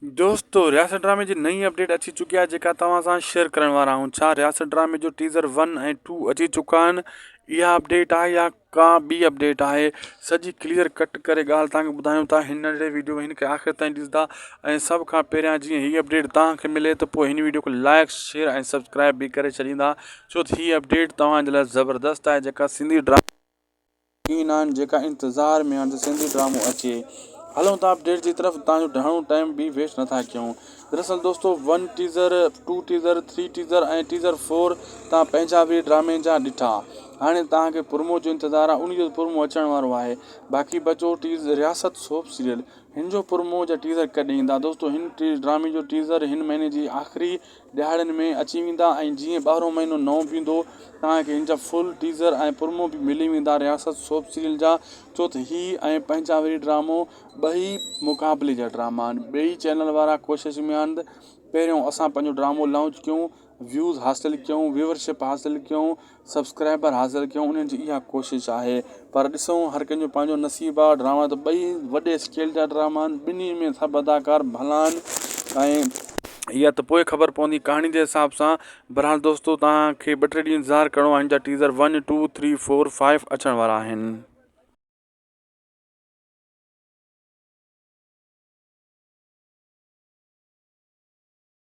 दोस्तों रियासत ड्रामे जी नई अपडेट अची चुकी है जेका तव्हां सां शेयर करण वारा आहियूं। छा रियासत ड्रामे जो टीज़र 1 ऐं 2 अची चुका आहिनि? इहा अपडेट आहे या का ॿी अपडेट आहे? सॼी क्लियर कट करे ॻाल्हि तव्हांखे ॿुधायूं था हिन नंढिड़े वीडियो में। हिनखे आख़िर ताईं ॾिसंदा ऐं सभ खां पहिरियां जीअं हीअ अपडेट तव्हांखे मिले त पोइ हिन वीडियो खे लाइक शेयर ऐं सब्सक्राइब बि करे छॾींदा, छो त हीअ अपडेट तव्हांजे लाइ ज़बरदस्त आहे जेका सिंधी ड्रामा आहिनि जेका इंतज़ार में आहिनि त सिंधी ड्रामो अचे। हलूं था अपडेट की तरफ, तव्हांजो घणो टाइम भी वेस्ट नथा कयूं। दरअसल दोस्तों 1 टीज़र 2 टीज़र 3 टीज़र ऐं टीज़र 4 तव्हां पंहिंजा बि ड्रामे जा ॾिठा। हाणे तव्हांखे प्रोमो जो इंतज़ारु आहे, उन जो प्रोमो अचण वारो आहे। बाक़ी बचो रियासत सोप सीरियल, हिन जो प्रोमो जा टीज़र कॾहिं ईंदा? दोस्तों हिन ड्रामे जो टीज़र हिन महीने जी आख़िरी ॾियारनि में अची वेंदा ऐं जीअं 12हों महीनो नओं बीहंदो तव्हांखे हिन जा फुल टीज़र ऐं प्रोमो बि मिली वेंदा रियासत सोप सीरियल जा। छो त हीअ ऐं पंहिंजा वरी ड्रामो ॿई मुक़ाबले जा ड्रामा आहिनि। ॿई चैनल वारा कोशिश में आहिनि त पहिरियों असां पंहिंजो ड्रामो लॉन्च कयूं, व्यूज़ हासिलु कयूं, व्यूवरशिप हासिलु कयूं, सब्सक्राइबर हासिलु कयूं, उन्हनि जी इहा कोशिशि आहे। पर ॾिसूं हर कंहिंजो पंहिंजो नसीबु आहे। ड्रामा त ॿई वॾे स्केल जा ड्रामा आहिनि, ॿिन्ही में सभु अदाकार भला आहिनि ऐं इहा त पोइ ख़बर पवंदी कहाणी जे हिसाब सां। बहरहाल दोस्तों तव्हांखे 2-3 ॾींहं इंतज़ारु करिणो आहे। हिन जा टीज़र 1 2 3 4 5 अचण वारा आहिनि।